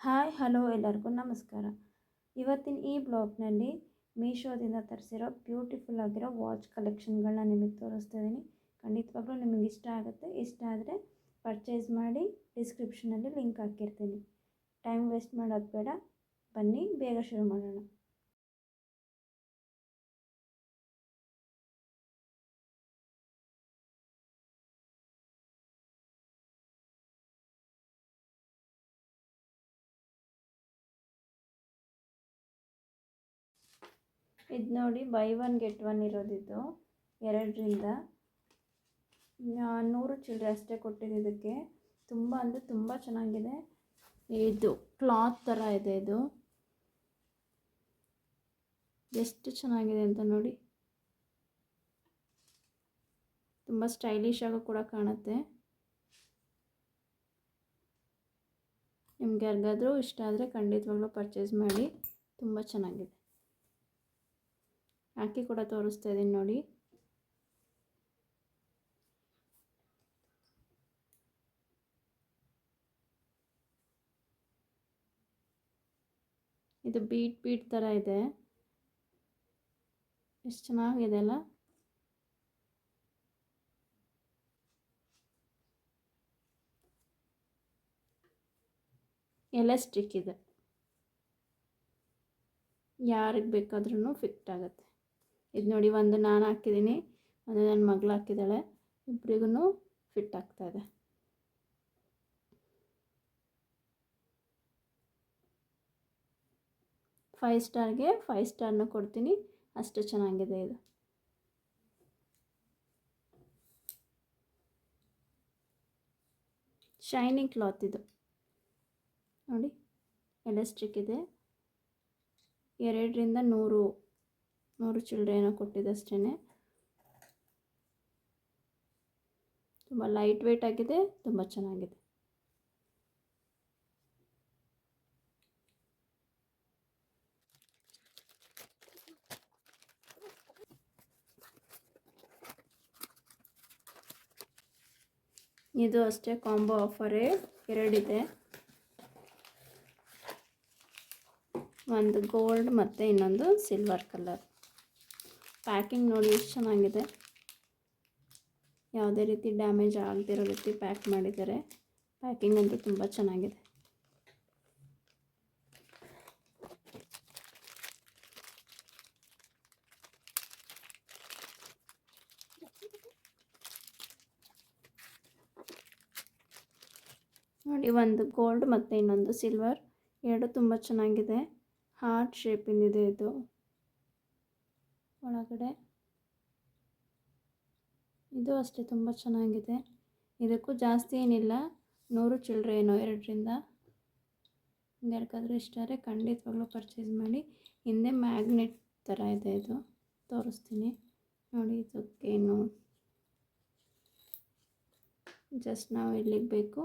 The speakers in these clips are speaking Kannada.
ಹಾಯ್ ಹಲೋ ಎಲ್ಲರಿಗೂ ನಮಸ್ಕಾರ. ಇವತ್ತಿನ ಈ ಬ್ಲಾಗ್ನಲ್ಲಿ ಮೀಶೋದಿಂದ ತರಿಸಿರೋ ಬ್ಯೂಟಿಫುಲ್ ಆಗಿರೋ ವಾಚ್ ಕಲೆಕ್ಷನ್ಗಳನ್ನ ನಿಮಗೆ ತೋರಿಸ್ತಾ ಇದ್ದೀನಿ. ಖಂಡಿತವಾಗ್ಲೂ ನಿಮಗೆ ಇಷ್ಟ ಆಗುತ್ತೆ. ಇಷ್ಟ ಆದರೆ ಪರ್ಚೇಸ್ ಮಾಡಿ, ಡಿಸ್ಕ್ರಿಪ್ಷನಲ್ಲಿ ಲಿಂಕ್ ಹಾಕಿರ್ತೀನಿ. ಟೈಮ್ ವೇಸ್ಟ್ ಮಾಡೋದು ಬೇಡ, ಬನ್ನಿ ಬೇಗ ಶುರು ಮಾಡೋಣ. ಇದು ನೋಡಿ, ಬೈ ಒನ್ ಗೆಟ್ ಒನ್ ಇರೋದಿದ್ದು 2ರಿಂದ 100 ಚಿಲ್ಲರೆ ಅಷ್ಟೇ ಕೊಟ್ಟಿದ್ದು. ಇದಕ್ಕೆ ತುಂಬ ಅಂದರೆ ತುಂಬ ಚೆನ್ನಾಗಿದೆ. ಇದು ಕ್ಲಾತ್ ಥರ ಇದೆ. ಇದು ಎಷ್ಟು ಚೆನ್ನಾಗಿದೆ ಅಂತ ನೋಡಿ. ತುಂಬ ಸ್ಟೈಲಿಶ್ ಆಗಿ ಕೂಡ ಕಾಣುತ್ತೆ. ನಿಮ್ಗೆ ಯಾರಿಗಾದರೂ ಇಷ್ಟ ಆದರೆ ಖಂಡಿತವಾಗ್ಲೂ ಪರ್ಚೇಸ್ ಮಾಡಿ. ತುಂಬ ಚೆನ್ನಾಗಿದೆ. ಹಾಕಿ ಕೂಡ ತೋರಿಸ್ತಾ ಇದ್ದೀನಿ ನೋಡಿ. ಇದು ಬೀಟ್ ಥರ ಇದೆ. ಎಷ್ಟು ಚೆನ್ನಾಗಿದೆ ಅಲ್ಲ. ಎಲಾಸ್ಟಿಕ್ ಇದೆ, ಯಾರಿಗೆ ಬೇಕಾದ್ರೂ ಫಿಟ್ ಆಗುತ್ತೆ. ಇದು ನೋಡಿ, ಒಂದು ನಾನು ಹಾಕಿದ್ದೀನಿ, ಒಂದು ನನ್ನ ಮಗಳು ಹಾಕಿದ್ದಾಳೆ. ಇಬ್ಬರಿಗೂ ಫಿಟ್ ಆಗ್ತಾಯಿದೆ. ಫೈವ್ ಸ್ಟಾರ್ಗೆ 5 ಸ್ಟಾರ್ನ ಕೊಡ್ತೀನಿ, ಅಷ್ಟು ಚೆನ್ನಾಗಿದೆ ಇದು. ಶೈನಿಂಗ್ ಕ್ಲಾತ್ ಇದು ನೋಡಿ, ಎಲಾಸ್ಟಿಕ್ ಇದೆ. 2ರಿಂದ 100 ಚಿಲ್ಲರೆ ಏನೋ ಕೊಟ್ಟಿದೆ ಅಷ್ಟೇ. ತುಂಬ ಲೈಟ್ ವೇಟ್ ಆಗಿದೆ, ತುಂಬ ಚೆನ್ನಾಗಿದೆ. ಇದು ಅಷ್ಟೇ ಕಾಂಬೋ ಆಫರೇ 2 ಇದೆ. ಒಂದು ಗೋಲ್ಡ್ ಮತ್ತು ಇನ್ನೊಂದು ಸಿಲ್ವರ್ ಕಲರ್. ಪ್ಯಾಕಿಂಗ್ ನೋಡಿ ಎಷ್ಟು ಚೆನ್ನಾಗಿದೆ. ಯಾವುದೇ ರೀತಿ ಡ್ಯಾಮೇಜ್ ಆಗದಿರೋ ರೀತಿ ಪ್ಯಾಕ್ ಮಾಡಿದ್ದಾರೆ. ಪ್ಯಾಕಿಂಗ್ ಅಂತೂ ತುಂಬ ಚೆನ್ನಾಗಿದೆ. ನೋಡಿ, ಒಂದು ಗೋಲ್ಡ್ ಮತ್ತು ಇನ್ನೊಂದು ಸಿಲ್ವರ್, 2 ತುಂಬ ಚೆನ್ನಾಗಿದೆ. ಹಾರ್ಟ್ ಶೇಪಿಂದಿದೆ ಇದು ಒಳಗಡೆ. ಇದು ಅಷ್ಟೇ ತುಂಬ ಚೆನ್ನಾಗಿದೆ. ಇದಕ್ಕೂ ಜಾಸ್ತಿ ಏನಿಲ್ಲ, 100 ಚಿಲ್ಲರೆ ಏನೋ 2ರಿಂದ. ಯಾರಿಗಾದ್ರೂ ಇಷ್ಟ ಆದರೆ ಖಂಡಿತವಾಗ್ಲೂ ಪರ್ಚೇಸ್ ಮಾಡಿ. ಹಿಂದೆ ಮ್ಯಾಗ್ನೆಟ್ ಥರ ಇದೆ, ಇದು ತೋರಿಸ್ತೀನಿ ನೋಡಿ. ಇದಕ್ಕೇನು ಜಸ್ಟ್ ನಾವು ಎಲ್ಲಿಗೆ ಬೇಕು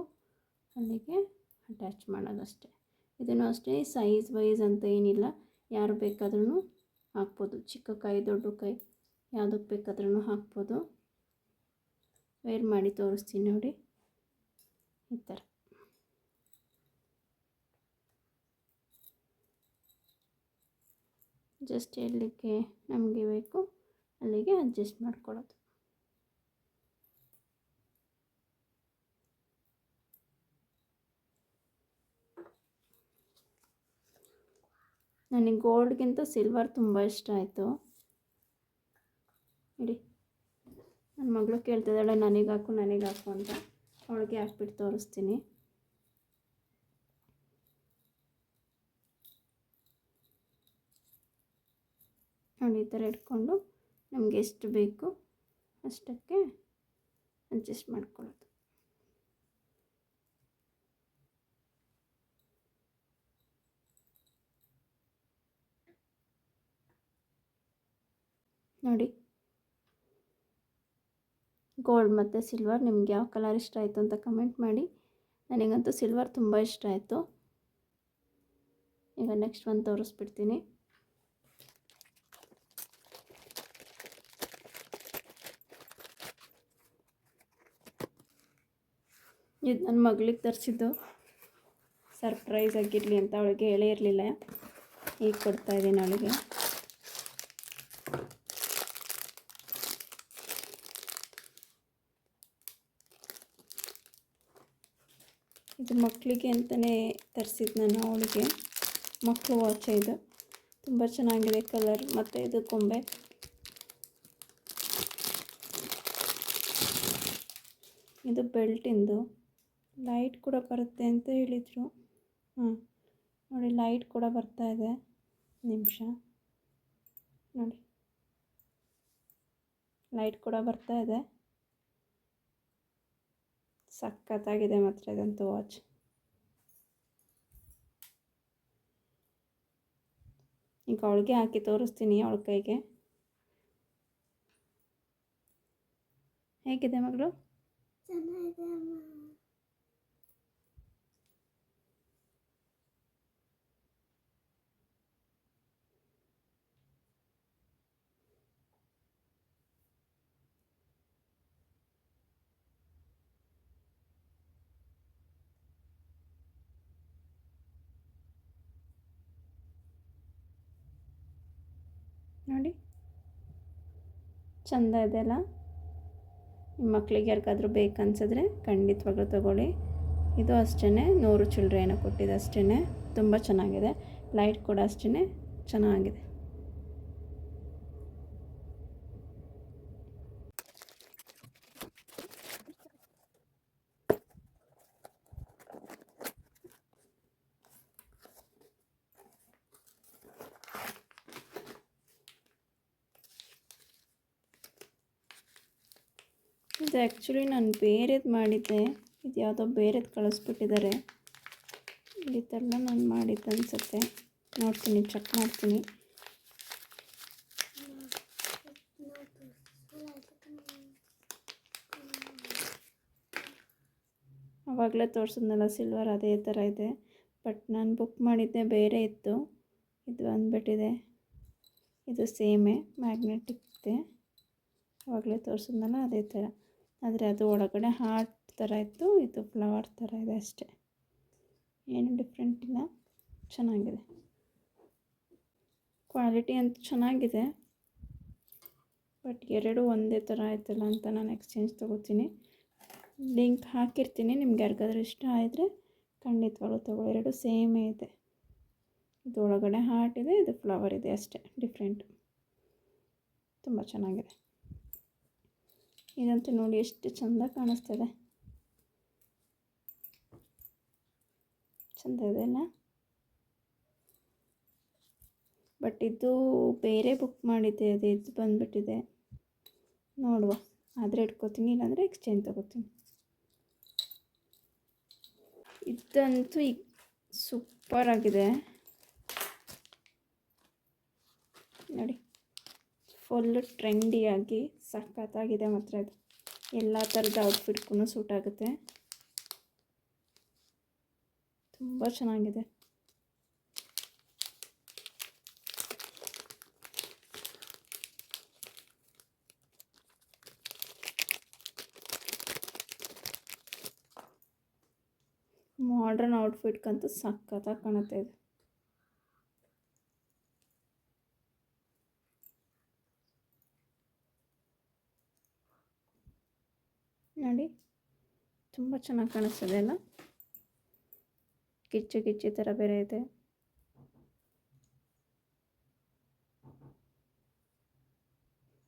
ಅಲ್ಲಿಗೆ ಅಟ್ಯಾಚ್ ಮಾಡೋದಷ್ಟೇ. ಇದನ್ನು ಅಷ್ಟೇ ಸೈಜ್ ವೈಸ್ ಅಂತ ಏನಿಲ್ಲ, ಯಾರು ಬೇಕಾದ್ರೂ ಹಾಕ್ಬೋದು. ಚಿಕ್ಕ ಕೈ ದೊಡ್ಡ ಕೈ ಯಾವುದಕ್ಕೆ ಬೇಕಾದ್ರೂ ಹಾಕ್ಬೋದು. ವೇರ್ ಮಾಡಿ ತೋರಿಸ್ತೀನಿ ನೋಡಿ, ಈ ಥರ. ಜಸ್ಟ್ ಎಲ್ಲಿಗೆ ನಮಗೆ ಬೇಕು ಅಲ್ಲಿಗೆ ಅಡ್ಜಸ್ಟ್ ಮಾಡ್ಕೊಳ್ಳೋದು. ನನಗೆ ಗೋಲ್ಡ್ಗಿಂತ ಸಿಲ್ವರ್ ತುಂಬ ಇಷ್ಟ ಆಯಿತು. ನೋಡಿ, ನನ್ನ ಮಗಳು ಕೇಳ್ತಿದ್ದಾಳೆ ನನಗೆ ಹಾಕು ಅಂತ. ಅವಳಿಗೆ ಹಾಕ್ಬಿಟ್ಟು ತೋರಿಸ್ತೀನಿ. ನೋಡಿ, ಈ ಥರ ಇಟ್ಕೊಂಡು ನಮಗೆ ಎಷ್ಟು ಬೇಕು ಅಷ್ಟಕ್ಕೆ ಅಡ್ಜಸ್ಟ್ ಮಾಡ್ಕೊಳ್ಳೋದು. ನೋಡಿ, ಗೋಲ್ಡ್ ಮತ್ತು ಸಿಲ್ವರ್ ನಿಮ್ಗೆ ಯಾವ ಕಲರ್ ಇಷ್ಟ ಆಯಿತು ಅಂತ ಕಮೆಂಟ್ ಮಾಡಿ. ನನಗಂತೂ ಸಿಲ್ವರ್ ತುಂಬ ಇಷ್ಟ ಆಯಿತು. ಈಗ ನೆಕ್ಸ್ಟ್ ಒಂದು ತೋರಿಸ್ಬಿಡ್ತೀನಿ. ಇದು ನನ್ನ ಮಗಳಿಗೆ ತರಿಸಿದ್ದು. ಸರ್ಪ್ರೈಸ್ ಆಗಿರಲಿ ಅಂತ ಅವಳಿಗೆ ಹೇಳೇ ಇರಲಿಲ್ಲ. ಈಗ ಕೊಡ್ತಾಯಿದ್ದೀನಿ ಅವಳಿಗೆ. ಇದು ಮಕ್ಕಳಿಗೆ ಅಂತಲೇ ತರಿಸಿದ್ದು ನಾನು ಅವಳಿಗೆ. ಮಕ್ಕಳು ವಾಚ್ ಇದು ತುಂಬ ಚೆನ್ನಾಗಿದೆ ಕಲರ್ ಮತ್ತು ಇದು ಕೊಂಬೆ. ಇದು ಬೆಲ್ಟಿಂದು ಲೈಟ್ ಕೂಡ ಬರುತ್ತೆ ಅಂತ ಹೇಳಿದರು. ನೋಡಿ ಲೈಟ್ ಕೂಡ ಬರ್ತಾ ಇದೆ. ನಿಮಿಷ ನೋಡಿ, ಲೈಟ್ ಕೂಡ ಬರ್ತಾ ಇದೆ. ಸಖತ್ತಾಗಿದೆ ಮಾತ್ರ ಇದಂತೂ ವಾಚ್. ಈಗ ಅವಳಿಗೆ ಹಾಕಿ ತೋರಿಸ್ತೀನಿ ಅವಳ ಕೈಗೆ. ಹೇಗಿದೆ ಮಗಳು? ಚೆನ್ನಾಗಿದೆ ಅಮ್ಮ. ನೋಡಿ ಚೆಂದ ಇದೆ ಅಲ್ಲ. ನಿಮ್ಮ ಮಕ್ಕಳಿಗೆ ಯಾರಿಗಾದ್ರೂ ಬೇಕನ್ಸಿದ್ರೆ ಖಂಡಿತವಾಗ್ಲೂ ತೊಗೊಳ್ಳಿ. ಇದು ಅಷ್ಟೇ 100 ಚಿಲ್ಲರೆ ಏನೋ ಕೊಟ್ಟಿದೆ ಅಷ್ಟೇ. ತುಂಬ ಚೆನ್ನಾಗಿದೆ. ಲೈಟ್ ಕೂಡ ಅಷ್ಟೇ ಚೆನ್ನಾಗಿದೆ. ಇದು ಆ್ಯಕ್ಚುಲಿ ನಾನು ಬೇರೆದು ಮಾಡಿದ್ದೆ. ಇದು ಯಾವುದೋ ಬೇರೆದು ಕಳಿಸ್ಬಿಟ್ಟಿದ್ದಾರೆ. ಈ ಥರ ನಾನು ಮಾಡಿದ್ದು ಅನಿಸುತ್ತೆ. ನೋಡ್ತೀನಿ, ಚೆಕ್ ಮಾಡ್ತೀನಿ. ಆವಾಗಲೇ ತೋರಿಸಿದ್ನಲ್ಲ ಸಿಲ್ವರ್, ಅದೇ ಥರ ಇದೆ. ಬಟ್ ನಾನು ಬುಕ್ ಮಾಡಿದ್ದೆ ಬೇರೆ ಇತ್ತು. ಇದು ಬಂದುಬಿಟ್ಟಿದೆ. ಇದು ಸೇಮೇ ಮ್ಯಾಗ್ನೆಟಿಕ್ ಇದೆ. ಆವಾಗಲೇ ತೋರಿಸಿದ್ನಲ್ಲ ಅದೇ ಥರ. ಆದರೆ ಅದು ಒಳಗಡೆ ಹಾರ್ಟ್ ಥರ ಇತ್ತು, ಇದು ಫ್ಲವರ್ ಥರ ಇದೆ ಅಷ್ಟೇ. ಏನು ಡಿಫ್ರೆಂಟ್ ಇಲ್ಲ, ಚೆನ್ನಾಗಿದೆ. ಕ್ವಾಲಿಟಿ ಅಂತೂ ಚೆನ್ನಾಗಿದೆ. ಬಟ್ ಎರಡೂ ಒಂದೇ ಥರ ಆಯ್ತಲ್ಲ ಅಂತ ನಾನು ಎಕ್ಸ್ಚೇಂಜ್ ತೊಗೋತೀನಿ. ಲಿಂಕ್ ಹಾಕಿರ್ತೀನಿ, ನಿಮ್ಗೆ ಯಾರಿಗಾದ್ರೂ ಇಷ್ಟ ಆದರೆ ಖಂಡಿತವಾಗ್ಲೂ ತೊಗೊಳ್ಳಿ. ಎರಡು ಸೇಮೇ ಇದೆ. ಇದು ಒಳಗಡೆ ಹಾರ್ಟ್ ಇದೆ, ಇದು ಫ್ಲವರ್ ಇದೆ ಅಷ್ಟೇ, ಡಿಫ್ರೆಂಟು. ತುಂಬ ಚೆನ್ನಾಗಿದೆ. ಇದಂತೂ ನೋಡಿ ಎಷ್ಟು ಚೆಂದ ಕಾಣಿಸ್ತದೆ. ಚೆಂದ ಇದೆ ಅಲ್ಲ. ಬಟ್ ಇದು ಬೇರೆ ಬುಕ್ ಮಾಡಿದ್ದೆ, ಅದು ಇದು ಬಂದುಬಿಟ್ಟಿದೆ. ನೋಡುವ, ಆದರೆ ಇಟ್ಕೋತೀನಿ, ಇಲ್ಲಾಂದರೆ ಎಕ್ಸ್ಚೇಂಜ್ ತೊಗೋತೀನಿ. ಇದಂತೂ ಈಗ ಸೂಪರಾಗಿದೆ ನೋಡಿ. ಫುಲ್ಲು ಟ್ರೆಂಡಿಯಾಗಿ ಸಖತ್ತಾಗಿದೆ ಮಾತ್ರ. ಇದು ಎಲ್ಲ ಥರದ ಔಟ್ಫಿಟ್ಗೂ ಸೂಟ್ ಆಗುತ್ತೆ. ತುಂಬ ಚೆನ್ನಾಗಿದೆ. ಮಾಡ್ರನ್ ಔಟ್ಫಿಟ್ಗಂತೂ ಸಖತ್ತಾಗಿ ಕಾಣುತ್ತೆ ಇದು. ನೋಡಿ ತುಂಬ ಚೆನ್ನಾಗಿ ಕಾಣಿಸ್ತದೆ ಅಲ್ಲ. ಕಿಚ್ಚು ಕಿಚ್ಚು ಥರ ಬೇರೆ ಇದೆ.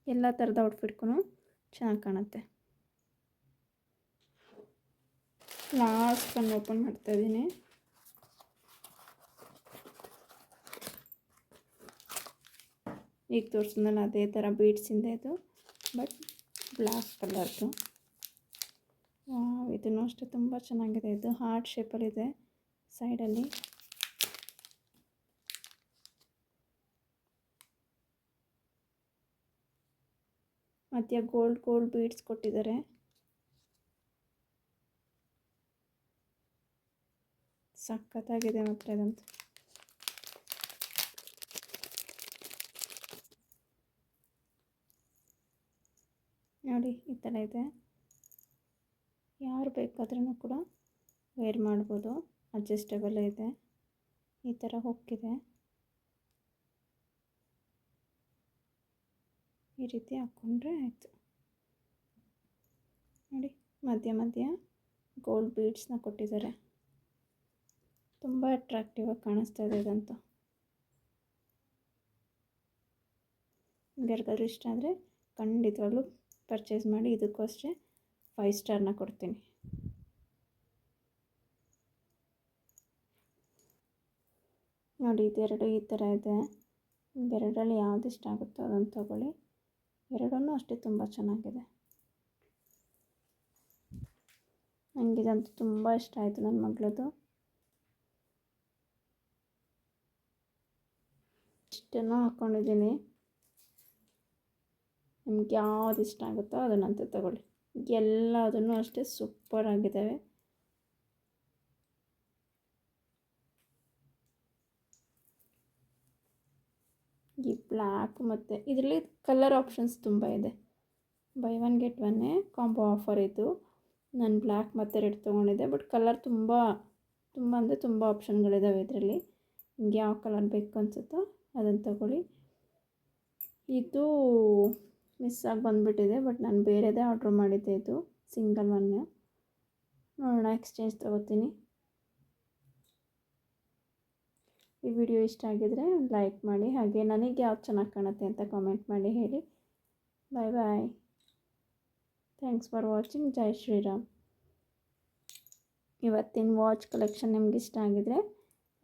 ಎಲ್ಲ ಥರದ ಔಟ್ಫಿಟ್ಗೂ ಚೆನ್ನಾಗಿ ಕಾಣುತ್ತೆ. ಲಾಸ್ಟ್ ಒಂದು ಓಪನ್ ಮಾಡ್ತಾಯಿದ್ದೀನಿ. ಈಗ ತೋರಿಸಿದ್ನಲ್ಲ ಅದೇ ಥರ ಬೀಡ್ಸಿಂದ ಇದು, ಬಟ್ ಬ್ಲ್ಯಾಕ್ ಕಲರ್ದು. ಇದನ್ನು ಅಷ್ಟೇ ತುಂಬ ಚೆನ್ನಾಗಿದೆ. ಇದು ಹಾರ್ಟ್ ಶೇಪಲ್ಲಿದೆ ಸೈಡಲ್ಲಿ. ಮಧ್ಯ ಗೋಲ್ಡ್ ಬೀಡ್ಸ್ ಕೊಟ್ಟಿದ್ದಾರೆ. ಸಖತ್ತಾಗಿದೆ ಮಾತ್ರ ಇದಂತೂ. ನೋಡಿ ಈ ಥರ ಇದೆ. ಯಾರು ಬೇಕಾದ್ರೂ ಕೂಡ ವೇರ್ ಮಾಡ್ಬೋದು. ಅಡ್ಜಸ್ಟಬಲ್ ಇದೆ, ಈ ಥರ ಹೋಗ್ತಿದೆ. ಈ ರೀತಿ ಹಾಕ್ಕೊಂಡ್ರೆ ಆಯಿತು. ನೋಡಿ, ಮಧ್ಯ ಮಧ್ಯ ಗೋಲ್ಡ್ ಬೀಡ್ಸ್ನ ಕೊಟ್ಟಿದ್ದಾರೆ. ತುಂಬ ಅಟ್ರಾಕ್ಟಿವ್ ಆಗಿ ಕಾಣಿಸ್ತಾ ಇದೆ ಇದಂತೂ. ಯಾರಿಗಾದ್ರೂ ಇಷ್ಟ ಆದರೆ ಖಂಡಿತವಾಗ್ಲೂ ಪರ್ಚೇಸ್ ಮಾಡಿ. ಇದಕ್ಕೂ ಅಷ್ಟೇ 5 ಸ್ಟಾರ್ನ ಕೊಡ್ತೀನಿ. ನೋಡಿ, ಇದೆರಡು ಈ ಥರ ಇದೆ. ಇದೆರಡರಲ್ಲಿ ಯಾವ್ದು ಇಷ್ಟ ಆಗುತ್ತೋ ಅದನ್ನು ತೊಗೊಳ್ಳಿ. ಎರಡೂ ಅಷ್ಟೇ ತುಂಬ ಚೆನ್ನಾಗಿದೆ. ನನಗಿದಂತೂ ತುಂಬ ಇಷ್ಟ ಆಯಿತು ನನ್ನ ಮಗಳದು. ಇಷ್ಟನ್ನು ಹಾಕ್ಕೊಂಡಿದ್ದೀನಿ. ನಿಮ್ಗೆ ಯಾವ್ದು ಇಷ್ಟ ಆಗುತ್ತೋ ಅದನ್ನಂತೂ ತೊಗೊಳ್ಳಿ. ಎಲ್ಲದೂ ಅಷ್ಟೇ ಸೂಪರ್ ಆಗಿದ್ದಾವೆ. ಈ ಬ್ಲ್ಯಾಕ್ ಮತ್ತು ಇದರಲ್ಲಿ ಕಲರ್ ಆಪ್ಷನ್ಸ್ ತುಂಬ ಇದೆ. ಬೈ 1 get 1 ಕಾಂಬೋ ಆಫರ್ ಇದು. ನಾನು ಬ್ಲ್ಯಾಕ್ ಮತ್ತು ರೆಡ್ ತೊಗೊಂಡಿದ್ದೆ. ಬಟ್ ಕಲರ್ ತುಂಬ ಅಂದರೆ ತುಂಬ ಆಪ್ಷನ್ಗಳಿದ್ದಾವೆ ಇದರಲ್ಲಿ. ನಿಮಗೆ ಯಾವ ಕಲರ್ ಬೇಕು ಅನಿಸುತ್ತೋ ಅದನ್ನು ತೊಗೊಳ್ಳಿ. ಇದು ಮಿಸ್ ಆಗಿ ಬಂದುಬಿಟ್ಟಿದೆ, ಬಟ್ ನಾನು ಬೇರೆದೇ ಆರ್ಡ್ರ್ ಮಾಡಿದ್ದೆ. ಇದು ಸಿಂಗಲ್ ಒನ್ನು. ನೋಡೋಣ, ಎಕ್ಸ್ಚೇಂಜ್ ತೊಗೋತೀನಿ. ಈ ವಿಡಿಯೋ ಇಷ್ಟ ಆಗಿದರೆ ಲೈಕ್ ಮಾಡಿ, ಹಾಗೆ ನನಗೆ ಯಾವ್ದು ಚೆನ್ನಾಗಿ ಕಾಣುತ್ತೆ ಅಂತ ಕಾಮೆಂಟ್ ಮಾಡಿ ಹೇಳಿ. Bye bye. Thanks for watching. Jai Shriram. ಇವತ್ತಿನ ವಾಚ್ ಕಲೆಕ್ಷನ್ ನಿಮ್ಗೆ ಇಷ್ಟ ಆಗಿದರೆ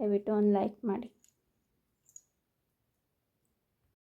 ದಯವಿಟ್ಟು ಒಂದು ಲೈಕ್ ಮಾಡಿ.